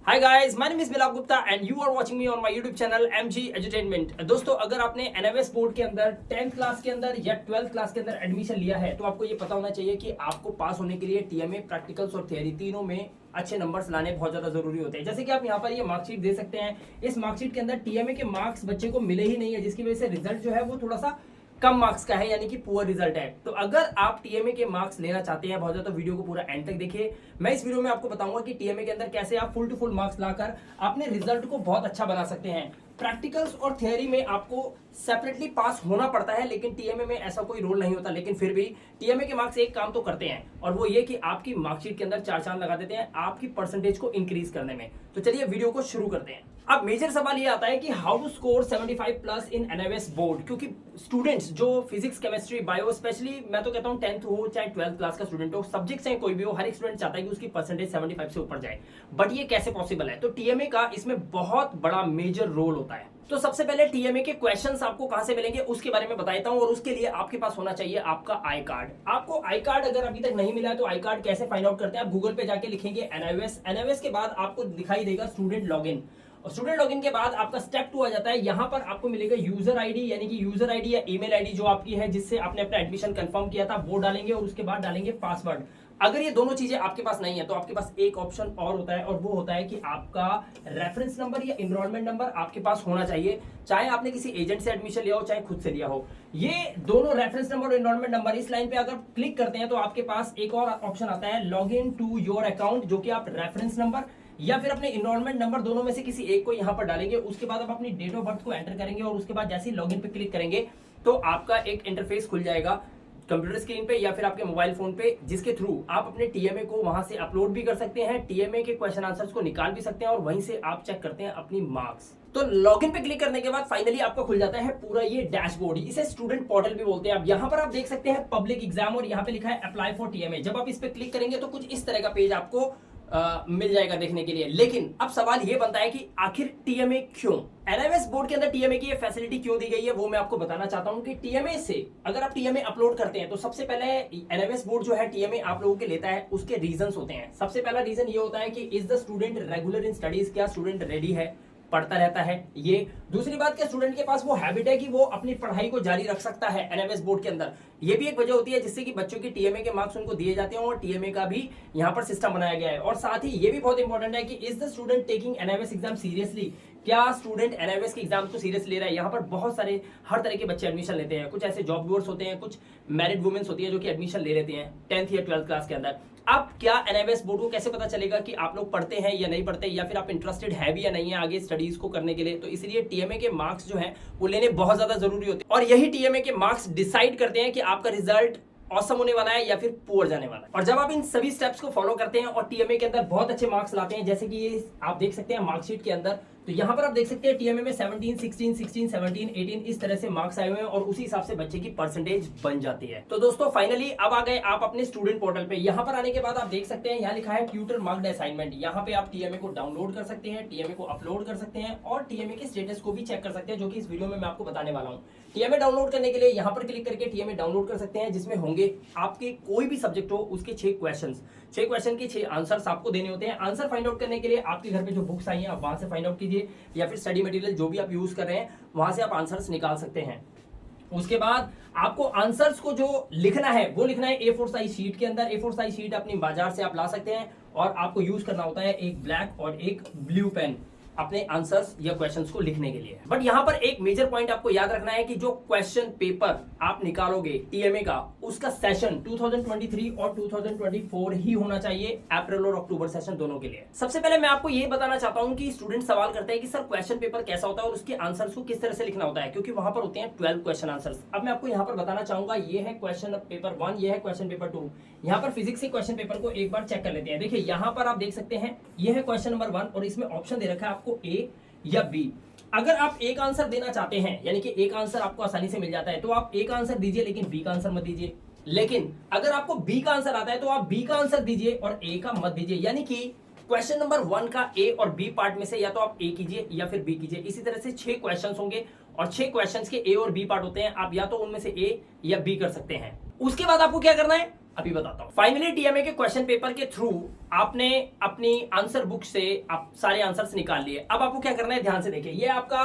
Hi guys, my name is Milap Gupta and you are watching me on my YouTube channel MG entertainment. दोस्तों, अगर आपने एनएवएस board के अंदर 10th class के अंदर या 12th क्लास के अंदर एडमिशन लिया है तो आपको ये पता होना चाहिए कि आपको पास होने के लिए टीएमए, प्रैक्टिकल्स और थियरी तीनों में अच्छे नंबर्स लाने बहुत ज्यादा जरूरी होते हैं। जैसे कि आप यहाँ पर ये मार्कशीट दे सकते हैं। इस मार्कशीट के अंदर टीएमए के मार्क्स बच्चे को मिले ही नहीं है, जिसकी वजह से रिजल्ट जो है वो थोड़ा सा कम मार्क्स का है, यानी कि पुअर रिजल्ट है। तो अगर आप टीएमए के मार्क्स लेना चाहते हैं बहुत ज्यादा, तो वीडियो को पूरा एंड तक देखिए। मैं इस वीडियो में आपको बताऊंगा कि टीएमए के अंदर कैसे आप फुल टू फुल मार्क्स लाकर अपने रिजल्ट को बहुत अच्छा बना सकते हैं। प्रैक्टिकल्स और थियरी में आपको सेपरेटली पास होना पड़ता है, लेकिन टीएमए में ऐसा कोई रूल नहीं होता। लेकिन फिर भी टीएमए के मार्क्स एक काम तो करते हैं, और वो ये कि आपकी मार्कशीट के अंदर 4 चांद लगा देते हैं आपकी परसेंटेज को इंक्रीज करने में। तो चलिए वीडियो को शुरू करते हैं। अब मेजर सवाल ये आता है कि how to score 75 plus in NIOS board, क्योंकि स्टूडेंट्स जो फिजिक्स, केमिस्ट्री, बायो, स्पेशली मैं तो कहता हूं 10th हो चाहे 12th क्लास का स्टूडेंट हो, सब्जेक्ट चाहे कोई भी हो, हर एक स्टूडेंट चाहता है कि उसकी परसेंटेज 75 से ऊपर जाए। बट ये कैसे पॉसिबल है? तो टीएमए का इसमें बहुत बड़ा मेजर रोल होता है। तो सबसे पहले टीएमए के क्वेश्चंस आपको कहां से मिलेंगे उसके बारे में बताता हूं, और उसके लिए आपके पास होना चाहिए आपका आई कार्ड। आपको आई कार्ड अगर अभी तक नहीं मिला है तो आई कार्ड कैसे फाइंड आउट करते हैं? आप गूगल पे जाके लिखेंगे एनएवएस। एनएवएस के बाद आपको दिखाई देगा स्टूडेंट लॉगिन, और स्टूडेंट लॉगिन के बाद आपका स्टेप 2 आ जाता है। यहां पर आपको मिलेगा यूजर आईडी, यानी कि यूजर आईडी या ईमेल आईडी जो आपकी है, जिससे आपने अपना एडमिशन कंफर्म किया था, वो डालेंगे, और उसके बाद डालेंगे पासवर्ड। अगर ये दोनों चीजें आपके पास नहीं है तो आपके पास एक ऑप्शन और होता है, और वो होता है कि आपका रेफरेंस नंबर या एनरोलमेंट नंबर आपके पास होना चाहिए। चाहे आपने किसी एजेंट से एडमिशन लिया हो, चाहे खुद से लिया हो। ये दोनों रेफरेंस नंबर और एनरोलमेंट नंबर, इस लाइन पे अगर क्लिक करते हैं तो आपके पास एक और ऑप्शन आता है, log in to your account, जो कि आप रेफरेंस नंबर या फिर अपने एनरोलमेंट नंबर दोनों में से किसी एक को यहां पर डालेंगे। उसके बाद आप अपनी डेट ऑफ बर्थ को एंटर करेंगे, और उसके बाद जैसे ही लॉगिन पे क्लिक करेंगे तो आपका एक इंटरफेस खुल जाएगा कंप्यूटर स्क्रीन पे या फिर आपके मोबाइल फोन पे, जिसके थ्रू आप अपने टीएमए को वहां से अपलोड भी कर सकते हैं, टीएमए के क्वेश्चन आंसर्स को निकाल भी सकते हैं, और वहीं से आप चेक करते हैं अपनी मार्क्स। तो लॉगिन पे क्लिक करने के बाद फाइनली आपका खुल जाता है पूरा ये डैशबोर्ड। इसे स्टूडेंट पोर्टल भी बोलते हैं। अब यहाँ पर आप देख सकते हैं पब्लिक एग्जाम, और यहाँ पे लिखा है अप्लाई फॉर टीएमए। जब आप इस पे क्लिक करेंगे तो कुछ इस तरह का पेज आपको मिल जाएगा देखने के लिए। लेकिन अब सवाल ये बनता है कि आखिर टीएमए क्यों? एनएवएस बोर्ड के अंदर टीएमए की ये फैसिलिटी क्यों दी गई है, वो मैं आपको बताना चाहता हूं कि टीएमए से अगर आप टीएमए अपलोड करते हैं तो सबसे पहले एनएवएस बोर्ड जो है टीएमए आप लोगों के लेता है, उसके रीजंस होते हैं। सबसे पहला रीजन ये होता है कि is the student regular in studies, क्या स्टूडेंट रेडी है, पढ़ता रहता है। ये दूसरी बात, क्या स्टूडेंट के पास वो हैबिट है कि वो अपनी पढ़ाई को जारी रख सकता है एनएवएस बोर्ड के अंदर। ये भी एक वजह होती है जिससे कि बच्चों के टीएमए के मार्क्स उनको दिए जाते हैं, और टीएमए का भी यहाँ पर सिस्टम बनाया गया है। और साथ ही ये भी बहुत इंपॉर्टेंट है कि is the student taking NIOS exam seriously, क्या स्टूडेंट एनएवएस के एग्जाम को सीरियस ले रहा है। यहाँ पर बहुत सारे हर तरह के बच्चे एडमिशन लेते हैं। कुछ ऐसे जॉब गोअर्स होते हैं, कुछ मैरिड वुमेन्स होती है जो कि एडमिशन ले लेते हैं 10th या 12th क्लास के अंदर। अब क्या एनएवएस बोर्ड को कैसे पता चलेगा कि आप लोग पढ़ते हैं या नहीं पढ़ते, या फिर आप इंटरेस्टेड है भी या नहीं है आगे स्टडीज को करने के लिए? तो इसलिए टीएमए के मार्क्स जो हैं वो लेने बहुत ज्यादा जरूरी होते हैं, और यही टीएमए के मार्क्स डिसाइड करते हैं कि आपका रिजल्ट औसम होने वाला है या फिर पुअर जाने वाला है। और जब आप इन सभी स्टेप्स को फॉलो करते हैं और टीएमए के अंदर बहुत अच्छे मार्क्स लाते हैं, जैसे कि ये आप देख सकते हैं मार्कशीट के अंदर, तो यहाँ पर आप देख सकते हैं टीएमए में 17, 16, 16, 17, 18 इस तरह से मार्क्स आए हुए हैं, और उसी हिसाब से बच्चे की परसेंटेज बन जाती है। तो दोस्तों फाइनली अब आ गए आप अपने स्टूडेंट पोर्टल पे। यहाँ पर आने के बाद आप देख सकते हैं यहाँ लिखा है ट्यूटर मार्क्ड असाइनमेंट। यहाँ पे आप टीएमए को डाउनलोड कर सकते हैं, टीएमए को अपलोड कर सकते हैं, और टीएमए के स्टेटस को भी चेक कर सकते हैं, जो कि इस वीडियो में मैं आपको बताने वाला हूँ। टीएमए डाउनलोड करने के लिए यहाँ पर क्लिक करके टीएमए डाउनलोड कर सकते हैं, जिसमें होंगे आपके कोई भी सब्जेक्ट हो उसके 6 क्वेश्चन के 6 आंसर्स आपको देने होते हैं। आंसर फाइंड आउट करने के लिए आपके घर पे जो बुक्स आई हैं आप वहां से फाइंड आउट कीजिए, या फिर स्टडी मटेरियल जो भी आप यूज कर रहे हैं वहां से आप आंसर्स निकाल सकते हैं। उसके बाद आपको आंसर्स को जो लिखना है वो लिखना है A4 साइज शीट के अंदर। A4 साइज शीट अपनी बाजार से आप ला सकते हैं, और आपको यूज करना होता है एक ब्लैक और एक ब्लू पेन अपने आंसर्स या क्वेश्चंस को लिखने के लिए। बट यहाँ पर एक मेजर पॉइंट आपको याद रखना है कि जो क्वेश्चन पेपर आप निकालोगे टीएमए का, उसका सेशन 2023 और 2024 ही होना चाहिए, अप्रैल और अक्टूबर सेशन दोनों के लिए। सबसे पहले मैं आपको ये बताना चाहता हूँ कि स्टूडेंट सवाल करते हैं कि सर क्वेश्चन पेपर कैसा होता है और उसके आंसर्स को किस तरह से लिखना होता है, क्योंकि वहां पर होते हैं 12 क्वेश्चन आंसर्स। अब मैं आपको यहाँ पर बताना चाहूंगा, ये है क्वेश्चन पेपर 1, ये है क्वेश्चन पेपर 2। यहाँ पर फिजिक्स के क्वेश्चन पेपर को एक बार चेक कर लेते हैं। देखिए यहाँ पर आप देख सकते हैं, ये है क्वेश्चन नंबर 1, और इसमें ऑप्शन दे रखा है आपको ए या बी। अगर आप एक आंसर देना चाहते हैं, यानी कि एक आंसर आपको आसानी से मिल जाता है, तो आप ए का आंसर दीजिए, लेकिन बी का आंसर मत दीजिए। लेकिन अगर आपको बी का आंसर आता है तो आप बी का आंसर दीजिए और ए का मत दीजिए। यानी कि क्वेश्चन नंबर 1 का ए और बी पार्ट में से या तो आप ए कीजिए या फिर बी कीजिए। इसी तरह से 6 क्वेश्चंस होंगे, और 6 क्वेश्चंस के ए और बी पार्ट होते हैं, आप या तो उनमें से ए या बी कर सकते हैं। उसके बाद आपको क्या करना है, अभी बताता हूं। फाइनली टीएमए के क्वेश्चन पेपर के थ्रू आपने अपनी आंसर बुक से आप सारे आंसर्स निकाल लिए। अब आपको क्या करना है, ध्यान से देखिए, ये आपका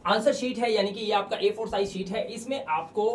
आंसर शीट है, यानी कि ये आपका A4 साइज शीट है। इसमें आपको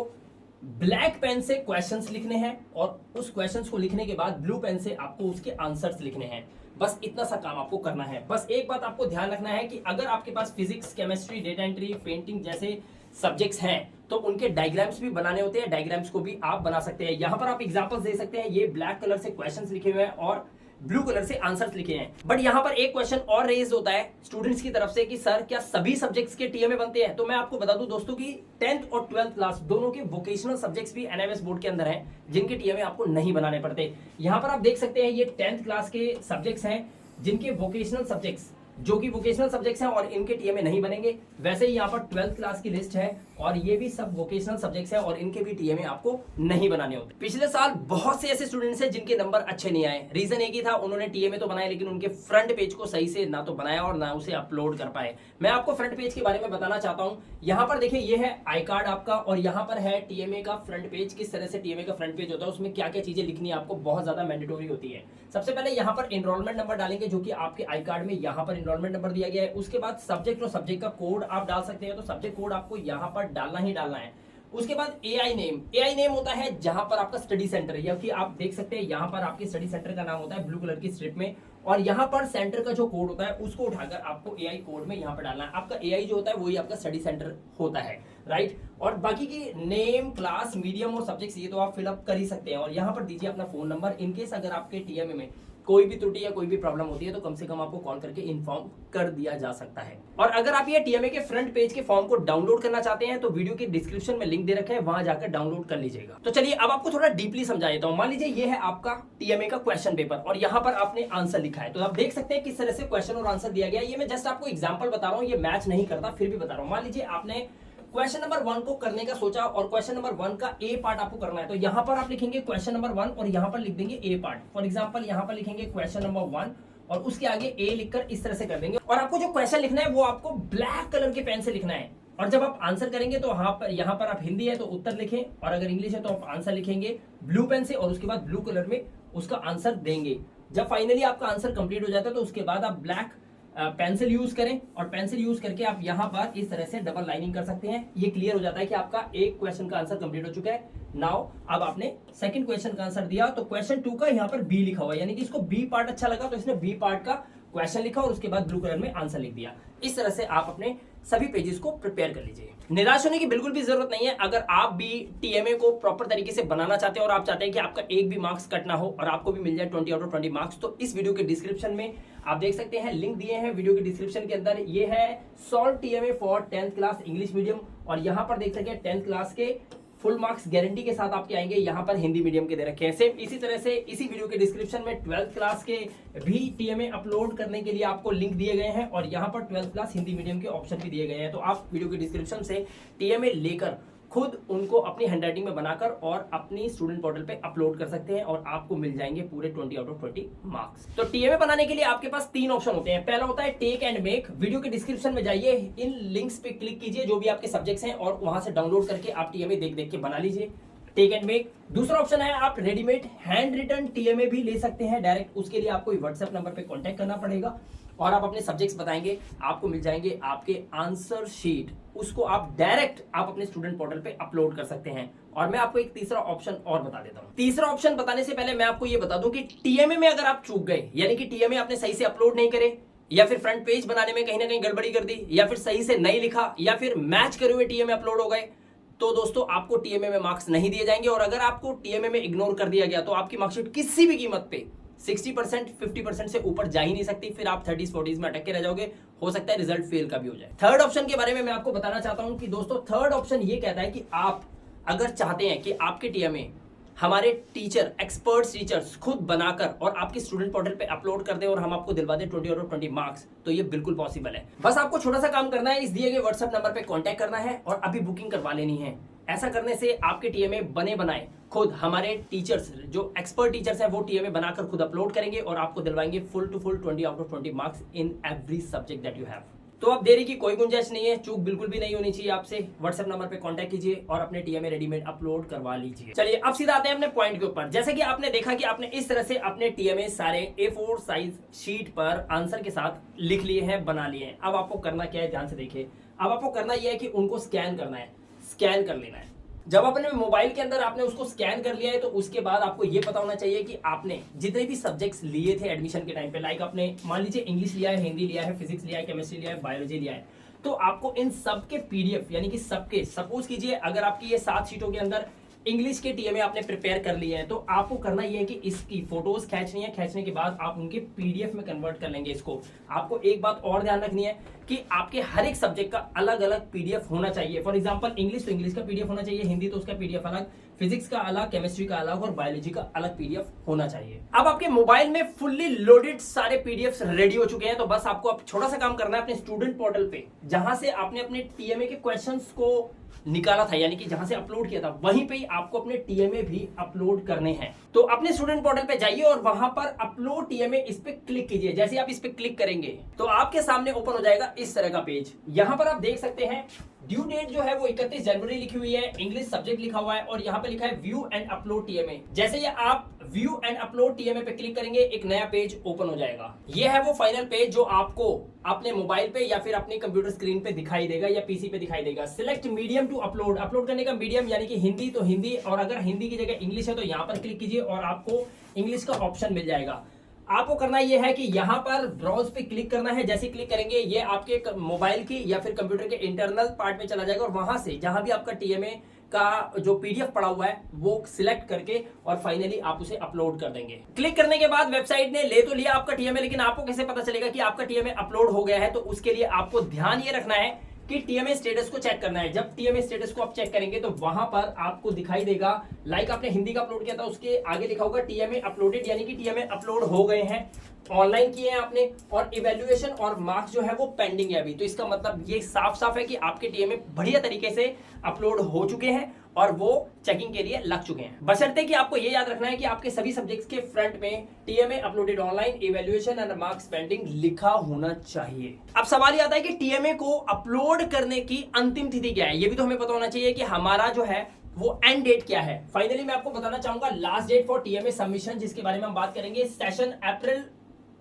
ब्लैक पेन से क्वेश्चंस लिखने हैं और उस क्वेश्चंस को लिखने के बाद ब्लू पेन से आपको उसके आंसर्स लिखने हैं। बस इतना सा काम आपको करना है। बस एक बात आपको ध्यान रखना है कि अगर आपके पास physics, chemistry, data entry, painting जैसे सब्जेक्ट्स हैं तो उनके डायग्राम्स भी बनाने होते हैं। डायग्राम्स को भी आप बना सकते हैं। यहां पर आप एग्जांपल्स दे सकते हैं। ये ब्लैक कलर से क्वेश्चंस लिखे हुए हैं और ब्लू कलर से आंसर्स लिखे हैं। बट यहां पर एक क्वेश्चन और रेज होता है स्टूडेंट्स की तरफ से कि सर क्या सभी सब्जेक्ट्स के टीएमए बनते हैं? तो मैं आपको बता दूं दोस्तों कि 10th और 12th क्लास दोनों के वोकेशनल सब्जेक्ट्स भी एनएमएस बोर्ड के अंदर हैं, जिनके टीएमए आपको नहीं बनाने पड़ते। यहां पर आप देख सकते हैं ये 10th क्लास के सब्जेक्ट्स हैं, जिनके वोकेशनल सब्जेक्ट्स जो कि वोकेशनल सब्जेक्ट्स हैं और इनके टीएमए नहीं बनेंगे। वैसे ही यहाँ पर 12th क्लास की लिस्ट है और ये भी सब वोकेशनल सब्जेक्ट्स हैं और इनके भी टीएमए आपको नहीं बनाने होते। पिछले साल बहुत से ऐसे स्टूडेंट्स हैं जिनके नंबर अच्छे नहीं आए। रीजन एक ही था, उन्होंने टीएमए तो बनाए लेकिन उनके फ्रंट पेज को सही से ना तो बनाया और ना उसे अपलोड कर पाए। मैं आपको फ्रंट पेज के बारे में बताना चाहता हूँ। यहाँ पर देखिए, ये है आई कार्ड आपका और यहाँ पर है टीएमए का फ्रंट पेज। किस तरह से टीएमए का फ्रंट पेज होता है, उसमें क्या क्या चीजें लिखनी है आपको बहुत ज्यादा मैंडेटरी होती है। सबसे पहले यहाँ पर एनरोलमेंट नंबर डालेंगे, जो कि आपके आई कार्ड में यहाँ पर एनरोलमेंट नंबर दिया गया है। उसके बाद सब्जेक्ट और सब्जेक्ट का कोड आप डाल सकते हैं, तो सब्जेक्ट कोड आपको यहाँ पर डालना ही डालना है। उसके बाद एआई नेम होता है जहां पर आपका स्टडी सेंटर, या कि आप देख सकते हैं यहाँ पर आपके स्टडी सेंटर का नाम होता है ब्लू कलर की स्ट्रिप में, और यहाँ पर सेंटर का जो कोड होता है उसको उठाकर आपको एआई कोड में यहाँ पर डालना है। आपका एआई जो होता है वही आपका स्टडी सेंटर होता है, राइट। और बाकी की नेम, क्लास, मीडियम और सब्जेक्ट्स ये तो आप फिलअप कर ही सकते हैं। और यहाँ पर दीजिए अपना फोन नंबर। इनकेस अगर आपके टीएमए में कोई भी त्रुटि या कोई भी प्रॉब्लम होती है तो कम से कम आपको कॉल करके इन्फॉर्म कर दिया जा सकता है। और अगर आप ये टीएमए के फ्रंट पेज के फॉर्म को डाउनलोड करना चाहते हैं तो वीडियो के डिस्क्रिप्शन में लिंक दे रखा है, वहां जाकर डाउनलोड कर लीजिएगा। तो चलिए अब आपको थोड़ा डीपली समझा देता हूं। मान लीजिए ये है आपका टीएमए का क्वेश्चन पेपर और यहाँ पर आपने आंसर लिखा है। तो आप देख सकते हैं किस तरह से क्वेश्चन और आंसर दिया गया है। ये मैं जस्ट आपको एग्जाम्पल बता रहा हूँ, ये मैच नहीं करता, फिर भी बता रहा हूँ। मान लीजिए आपने क्वेश्चन नंबर 1 को करने का सोचा और क्वेश्चन नंबर 1 का ए पार्ट आपको करना है, तो यहां पर आप लिखेंगे क्वेश्चन नंबर 1 और यहां पर लिख देंगे ए पार्ट। फॉर एग्जांपल यहां पर लिखेंगे क्वेश्चन नंबर 1 और उसके आगे ए लिखकर इस तरह से कर देंगे। और आपको जो क्वेश्चन लिखना है वो आपको ब्लैक कलर के पेन से लिखना है। और जब आप आंसर करेंगे तो यहाँ पर आप हिंदी है तो उत्तर लिखें, और अगर इंग्लिश है तो आप आंसर लिखेंगे ब्लू पेन से और उसके बाद ब्लू कलर में उसका आंसर देंगे। जब फाइनली आपका आंसर कंप्लीट हो जाता है तो उसके बाद आप ब्लैक पेंसिल यूज करें और पेंसिल यूज करके आप यहाँ पर इस तरह से डबल लाइनिंग कर सकते हैं। ये क्लियर हो जाता है कि आपका एक क्वेश्चन का आंसर कंप्लीट हो चुका है। नाउ अब आपने सेकंड क्वेश्चन का आंसर दिया तो क्वेश्चन 2 का यहाँ पर बी लिखा हुआ है, यानी कि इसको बी पार्ट अच्छा लगा तो इसने बी पार्ट का क्वेश्चन लिखा और उसके बाद ब्लू कलर में आंसर लिख दिया। इस तरह से आप अपने सभी पेजेस को प्रिपेयर कर लीजिए। निराश होने की बिल्कुल भी जरूरत नहीं है। अगर आप भी टीएमए को प्रॉपर तरीके से बनाना चाहते हैं और आप चाहते हैं कि आपका एक भी मार्क्स कट ना हो और आपको भी मिल जाए 20 आउट ऑफ 20 मार्क्स, तो इस वीडियो के डिस्क्रिप्शन में आप देख सकते हैं, लिंक दिए हैं वीडियो के डिस्क्रिप्शन के अंदर। ये है solve TMA for 10th class English medium, और यहाँ पर देख सकते हैं 10th क्लास के फुल मार्क्स गारंटी के साथ आपके आएंगे। यहाँ पर हिंदी मीडियम के दे रखे हैं। सेम इसी तरह से इसी वीडियो के डिस्क्रिप्शन में 12th क्लास के भी टीएमए अपलोड करने के लिए आपको लिंक दिए गए हैं और यहाँ पर 12th क्लास हिंदी मीडियम के ऑप्शन भी दिए गए हैं। तो आप वीडियो के डिस्क्रिप्शन से टीएमए लेकर खुद उनको अपनी हैंडराइटिंग में बनाकर और अपनी स्टूडेंट पोर्टल पे अपलोड कर सकते हैं और आपको मिल जाएंगे पूरे 20 आउट ऑफ 20 मार्क्स। तो टीएमए बनाने के लिए आपके पास 3 ऑप्शन होते हैं। पहला होता है टेक एंड मेक। वीडियो के डिस्क्रिप्शन में जाइए, इन लिंक्स पे क्लिक कीजिए जो भी आपके सब्जेक्ट्स हैं और वहां से डाउनलोड करके आप टीएमए देख देख के बना लीजिए, टेक एंड मेक। दूसरा ऑप्शन है आप रेडीमेड हैंड रिटन टीएमए भी ले सकते हैं डायरेक्ट। उसके लिए आपको व्हाट्सएप नंबर पे कांटेक्ट करना पड़ेगा और आप अपने सब्जेक्ट्स बताएंगे, आपको मिल जाएंगे आपके आंसर शीट। उसको आप डायरेक्ट आप अपने स्टूडेंट पोर्टल पे अपलोड कर सकते हैं। और मैं आपको एक तीसरा ऑप्शन और बता देता हूं। तीसरा ऑप्शन बताने से पहले मैं आपको ये बता दूं कि टीएमए में अगर आप चूक गए, यानी कि टीएमए आपने सही से अपलोड नहीं करे, या फिर फ्रंट पेज बनाने में कहीं ना कहीं गड़बड़ी कर दी, या फिर सही से नहीं लिखा, या फिर मैच करे हुए टीएमए अपलोड हो गए, तो दोस्तों आपको टीएमए में मार्क्स नहीं दिए जाएंगे। और अगर आपको टीएमए में इग्नोर कर दिया गया तो आपकी मार्कशीट किसी भी कीमत पे 60% 50% से ऊपर जा ही नहीं सकती। फिर आप 30s 40s में अटक के रह जाओगे, हो सकता है रिजल्ट फेल का भी हो जाए। थर्ड ऑप्शन के बारे में मैं आपको बताना चाहता हूं कि दोस्तों थर्ड ऑप्शन ये कहता है कि आप अगर चाहते हैं कि आपके टीएमए हमारे टीचर, एक्सपर्ट्स टीचर्स खुद बनाकर और आपके स्टूडेंट पोर्टल पे अपलोड कर दे और हम आपको दिलवा दे 20 आउट ऑफ 20 मार्क्स, तो ये बिल्कुल पॉसिबल है। बस आपको छोटा सा काम करना है, इस दिए गए व्हाट्सएप नंबर पे कांटेक्ट करना है और अभी बुकिंग करवा लेनी है। ऐसा करने से आपके टीएमए बने बनाए खुद हमारे टीचर्स, जो एक्सपर्ट टीचर्स हैं, वो टीएमए बनाकर खुद अपलोड करेंगे और आपको दिलवाएंगे full to full 20 out of 20 marks in every subject that you have. तो अब देरी की कोई गुंजाइश नहीं है, चूक बिल्कुल भी नहीं होनी चाहिए आपसे। व्हाट्सएप नंबर पे कांटेक्ट कीजिए और अपने टीएमए रेडीमेड अपलोड करवा लीजिए। चलिए अब सीधा आते हैं अपने पॉइंट के ऊपर। जैसे कि आपने देखा कि आपने इस तरह से अपने टीएमए सारे A4 साइज शीट पर आंसर के साथ लिख लिए हैं, बना लिए हैं। अब आपको करना क्या है, ध्यान से देखिए। अब आपको करना यह है कि उनको स्कैन करना है, स्कैन कर लेना है। जब अपने मोबाइल के अंदर आपने उसको स्कैन कर लिया है तो उसके बाद आपको ये पता होना चाहिए कि आपने जितने भी सब्जेक्ट्स लिए थे एडमिशन के टाइम पे, लाइक आपने मान लीजिए इंग्लिश लिया है, हिंदी लिया है, फिजिक्स लिया है, केमिस्ट्री लिया है, बायोलॉजी लिया है, तो आपको इन सब के पीडीएफ यानी कि सबके, सपोज कीजिए अगर आपकी ये 7 शीटों के अंदर इंग्लिश के टीएमए आपने प्रिपेयर कर लिए हैं, तो आपको करना यह है कि इसकी फोटोज खींचनी है। खींचने के बाद आप उनके पीडीएफ में कन्वर्ट कर लेंगे इसको। आपको एक बात और ध्यान रखनी है कि आपके हर एक सब्जेक्ट का अलग अलग पीडीएफ होना चाहिए। फॉर एग्जांपल इंग्लिश तो इंग्लिश का पीडीएफ होना चाहिए, हिंदी तो उसका पीडीएफ अलग, फिजिक्स का अलग, केमिस्ट्री का अलग और बायोलॉजी का अलग पीडीएफ होना चाहिए। अब आपके मोबाइल में फुल्ली लोडेड सारे पीडीएफ रेडी हो चुके हैं, तो बस आपको अब छोटा सा काम करना है अपने स्टूडेंट पोर्टल पे, जहां से आपने अपने टीएमए के क्वेश्चंस को निकाला था, यानी कि जहां से अपलोड किया था, वहीं पे ही आपको अपने टीएमए भी अपलोड करने हैं। तो अपने स्टूडेंट पोर्टल पे जाइए और वहां पर अपलोड टीएमए इस पे क्लिक कीजिए। जैसे आप इस पे क्लिक करेंगे तो आपके सामने ओपन हो जाएगा इस तरह का पेज। यहां पर आप देख सकते हैं ड्यू डेट जो है वो 31 जनवरी लिखी हुई है, इंग्लिश सब्जेक्ट लिखा हुआ है और यहाँ पे लिखा है व्यू एंड अपलोड टीएमए। जैसे ये आप व्यू एंड अपलोड टीएमए पे क्लिक करेंगे एक नया पेज ओपन हो जाएगा। ये है वो फाइनल पेज जो आपको अपने मोबाइल पे या फिर अपनी कंप्यूटर स्क्रीन पे दिखाई देगा या पीसी पे दिखाई देगा। Select medium to upload, upload करने का मीडियम यानी कि हिंदी तो हिंदी, और अगर हिंदी की जगह इंग्लिश है तो यहाँ पर क्लिक कीजिए और आपको इंग्लिश का ऑप्शन मिल जाएगा। आपको करना यह है कि यहाँ पर ब्राउज पे क्लिक करना है। जैसे क्लिक करेंगे ये आपके मोबाइल की या फिर कंप्यूटर के इंटरनल पार्ट में चला जाएगा और वहां से जहां भी आपका टीएमए का जो पीडीएफ पड़ा हुआ है वो सिलेक्ट करके और फाइनली आप उसे अपलोड कर देंगे। क्लिक करने के बाद वेबसाइट ने ले तो लिया आपका टीएमए, लेकिन आपको कैसे पता चलेगा कि आपका टीएमए अपलोड हो गया है? तो उसके लिए आपको ध्यान ये रखना है कि टीएमए स्टेटस को चेक करना है। जब टीएमए स्टेटस को आप चेक करेंगे तो वहां पर आपको दिखाई देगा, लाइक आपने हिंदी का अपलोड किया था उसके आगे लिखा होगा टीएमए अपलोडेड, यानी कि टीएमए अपलोड हो गए हैं, ऑनलाइन किए हैं आपने, और इवैल्यूएशन और मार्क्स जो है वो पेंडिंग है अभी। तो इसका मतलब ये साफ साफ है कि आपके टीएमए बढ़िया तरीके से अपलोड हो चुके हैं और वो चेकिंग के लिए लग चुके हैं। बशर्ते कि आपको ये याद रखना है कि आपके सभी सब्जेक्ट्स के फ्रंट में TMA uploaded online, evaluation and marks pending लिखा होना चाहिए। अब सवाल ये आता है कि टीएमए को अपलोड करने की अंतिम तिथि क्या है? ये भी तो हमें पता होना चाहिए कि हमारा जो है वो एंड डेट क्या है। फाइनली मैं आपको बताना चाहूंगा last date for TMA submission, जिसके बारे में हम बात करेंगे सेशन अप्रैल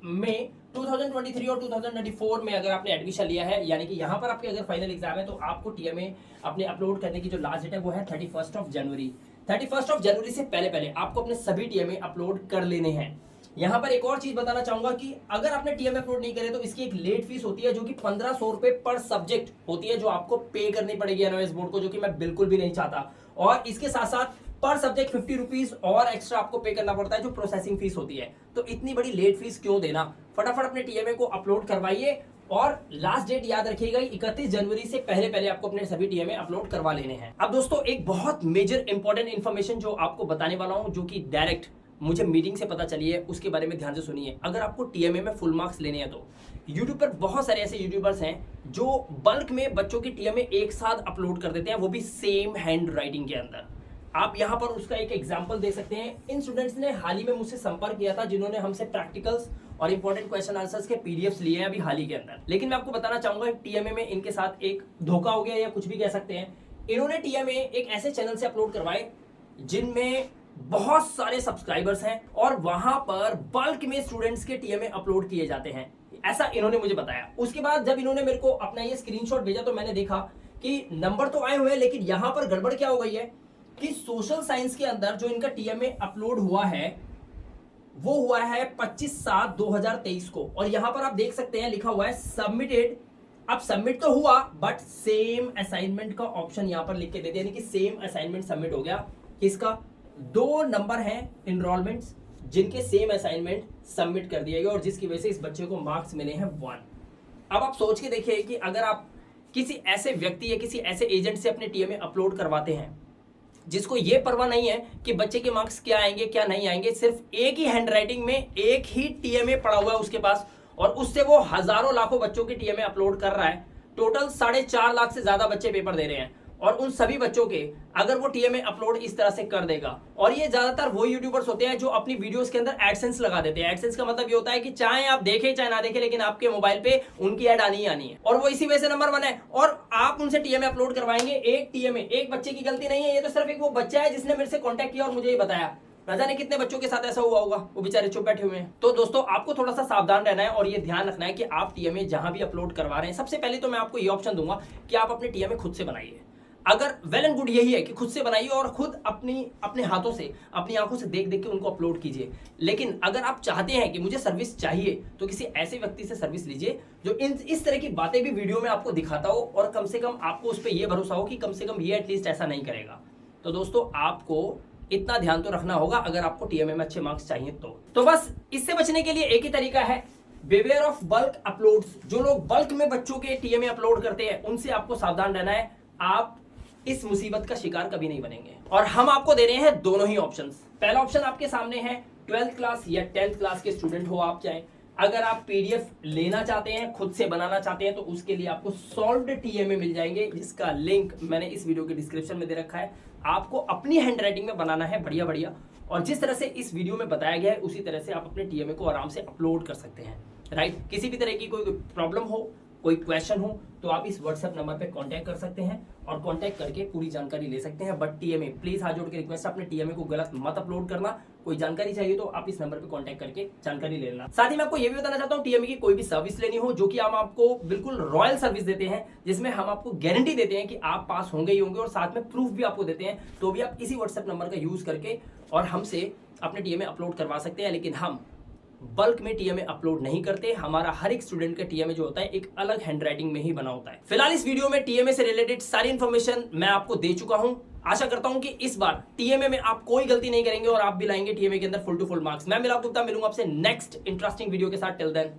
में 2023 और 2024 में अगर आपने एडमिशन लिया है, यानी कि यहाँ पर आपके अगर फाइनल एग्जाम है तो आपको टीएमए अपने अपलोड करने की जो लास्ट डेट है वो है 31 जनवरी। 31 जनवरी से पहले पहले आपको अपने सभी टीएमए अपलोड कर लेने हैं। यहाँ पर एक और चीज बताना चाहूंगा कि अगर आपने टीएमए अपलोड नहीं करे तो इसकी एक लेट फीस होती है जो कि 1500 रुपए पर सब्जेक्ट होती है, जो आपको पे करनी पड़ेगी एनओएस बोर्ड को, जो कि मैं बिल्कुल भी नहीं चाहता। और इसके साथ साथ पर सब्जेक्ट 50 रुपीज और एक्स्ट्रा आपको पे करना पड़ता है जो प्रोसेसिंग फीस होती है। तो इतनी बड़ी लेट फीस क्यों देना? फटाफट अपने टीएमए को अपलोड करवाइए और लास्ट डेट याद रखिएगा 31 जनवरी से पहले पहले आपको अपने सभी टीएमए अपलोड करवा लेने हैं। अब दोस्तों एक बहुत मेजर इंपॉर्टेंट इंफॉर्मेशन जो आपको बताने वाला हूं, जो कि डायरेक्ट मुझे मीटिंग से पता चली है, उसके बारे में ध्यान से सुनिए। अगर आपको टीएमए में फुल मार्क्स लेने हैं तो यूट्यूब पर बहुत सारे ऐसे यूट्यूबर्स हैं जो बल्क में बच्चों की टीएमए एक साथ अपलोड कर देते हैं, वो भी सेम हैंड राइटिंग के अंदर। आप यहाँ पर उसका एक एग्जाम्पल दे सकते हैं। इन स्टूडेंट्स ने हाल ही में मुझसे संपर्क किया था जिन्होंने हमसे प्रैक्टिकल्स और इंपॉर्टेंट क्वेश्चन आंसर्स के पीडीएफ्स लिए हैं अभी हाल ही के अंदर। लेकिन मैं आपको बताना चाहूंगा टीएमए में इनके साथ एक धोखा हो गया या कुछ भी कह सकते हैं। इन्होंने टीएमए एक ऐसे चैनल से अपलोड करवाए जिनमें बहुत सारे सब्सक्राइबर्स हैं और वहां पर बल्क में स्टूडेंट्स के टीएमए अपलोड किए जाते हैं, ऐसा इन्होंने मुझे बताया। उसके बाद जब इन्होंने मेरे को अपना ये स्क्रीनशॉट भेजा तो मैंने देखा कि नंबर तो आए हुए हैं, लेकिन यहां पर गड़बड़ क्या हो गई है कि सोशल साइंस के अंदर जो इनका टीएमए अपलोड हुआ है वो हुआ है 25/7/2023 को, और यहां पर आप देख सकते हैं लिखा हुआ है सबमिटेड। अब सबमिट तो हुआ बट सेम असाइनमेंट का ऑप्शन यहां पर लिख के दे दिया, यानी कि सेम असाइनमेंट सबमिट हो गया। किसका? 2 नंबर हैं इनरोलमेंट्स जिनके सेम असाइनमेंट सबमिट कर दिया गया और जिसकी वजह से इस बच्चे को मार्क्स मिले हैं 1। अब आप सोच के देखिए कि अगर आप किसी ऐसे व्यक्ति या किसी ऐसे एजेंट से अपने टीएमए अपलोड करवाते हैं जिसको ये परवाह नहीं है कि बच्चे के मार्क्स क्या आएंगे क्या नहीं आएंगे, सिर्फ एक ही हैंडराइटिंग में एक ही टीएमए पड़ा हुआ है उसके पास और उससे वो हजारों लाखों बच्चों के टीएमए अपलोड कर रहा है, टोटल 4.5 लाख से ज्यादा बच्चे पेपर दे रहे हैं, और उन सभी बच्चों के अगर वो टीएमए अपलोड इस तरह से कर देगा, और ये ज्यादातर वो यूट्यूबर्स होते हैं जो अपनी वीडियोस के अंदर एडसेंस लगा देते हैं। एडसेंस का मतलब ये होता है कि चाहे आप देखें चाहे ना देखें, लेकिन आपके मोबाइल पे उनकी ऐड आनी ही आनी है, और वो इसी वजह से नंबर 1 है। और आप उनसे टीएमए अपलोड करवाएंगे, एक टीएमए एक बच्चे की गलती नहीं है, ये तो सिर्फ एक वो बच्चा है जिसने मेरे से कॉन्टैक्ट किया और मुझे ये बताया। ना जाने कितने बच्चों के साथ ऐसा हुआ होगा, वो बेचारे चुप बैठे हुए हैं। तो दोस्तों आपको थोड़ा सा सावधान रहना है और ये ध्यान रखना है कि आप टीएमए जहां भी अपलोड करवा रहे हैं, सबसे पहले तो मैं आपको ये ऑप्शन दूंगा कि आप अपने टीएमए खुद से बनाइए। अगर वेल एंड गुड यही है कि खुद से बनाइए और खुद अपने हाथों से अपनी आंखों से देख देख के उनको अपलोड कीजिए। लेकिन अगर आप चाहते हैं कि मुझे सर्विस चाहिए तो किसी ऐसे व्यक्ति से सर्विस लीजिए जो इस तरह की बातें भी वीडियो में आपको दिखाता हो, और कम से कम आपको उस पर यह भरोसा हो कि कम से कम ये एटलीस्ट ऐसा नहीं करेगा। तो दोस्तों आपको इतना ध्यान तो रखना होगा अगर आपको टीएमए में अच्छे मार्क्स चाहिए तो बस इससे बचने के लिए एक ही तरीका है, बिवेयर ऑफ बल्क अपलोड्स। जो लोग बल्क में बच्चों के टीएमए अपलोड करते हैं उनसे आपको सावधान रहना है, आप इस मुसीबत का शिकार कभी नहीं बनेंगे। और हम आपको दे रहे हैं दोनों ही ऑप्शंस। पहला ऑप्शन आपके सामने है 12th क्लास या 10th क्लास के स्टूडेंट हो आप, चाहे अगर आप पीडीएफ लेना चाहते हैं, खुद से बनाना चाहते हैं, तो उसके लिए आपको सॉल्व्ड टीएमए मिल जाएंगे, जिसका लिंक मैंने इस वीडियो के डिस्क्रिप्शन में दे रखा है। आपको अपनी हैंडराइटिंग में बनाना है बढ़िया बढ़िया, और जिस तरह से इस वीडियो में बताया गया है उसी तरह से आप अपने टीएमए को आराम से अपलोड कर सकते हैं, राइट। किसी भी तरह की कोई प्रॉब्लम हो, कोई क्वेश्चन हो, तो आप इस व्हाट्सएप नंबर पे कांटेक्ट कर सकते हैं और कांटेक्ट करके पूरी जानकारी ले सकते हैं। बट टीएमए प्लीज हाथ जोड़ के रिक्वेस्ट है, अपने टीएमए को गलत मत अपलोड करना। कोई जानकारी चाहिए तो आप इस नंबर पे कांटेक्ट करके जानकारी ले लेना। साथ ही मैं आपको ये भी बताना चाहता हूँ, टीएमए की कोई भी सर्विस लेनी हो, जो कि हम आपको बिल्कुल रॉयल सर्विस देते हैं, जिसमें हम आपको गारंटी देते हैं कि आप पास होंगे ही होंगे, और साथ में प्रूफ भी आपको देते हैं, तो भी आप इसी व्हाट्सएप नंबर का यूज करके और हमसे अपने टीएमए अपलोड करवा सकते हैं। लेकिन हम बल्क में टीएमए अपलोड नहीं करते, हमारा हर एक स्टूडेंट का टीएमए जो होता है एक अलग हैंडराइटिंग में ही बना होता है। फिलहाल इस वीडियो में टीएमए से रिलेटेड सारी इंफॉर्मेशन मैं आपको दे चुका हूं। आशा करता हूं कि इस बार टीएमए में आप कोई गलती नहीं करेंगे और आप भी लाएंगे टीएमए के अंदर फुल टू फुल मार्क्स। मैं मिलाप गुप्ता मिलूंगा आपसे नेक्स्ट इंटरेस्टिंग वीडियो के साथ। Till then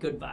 good bye.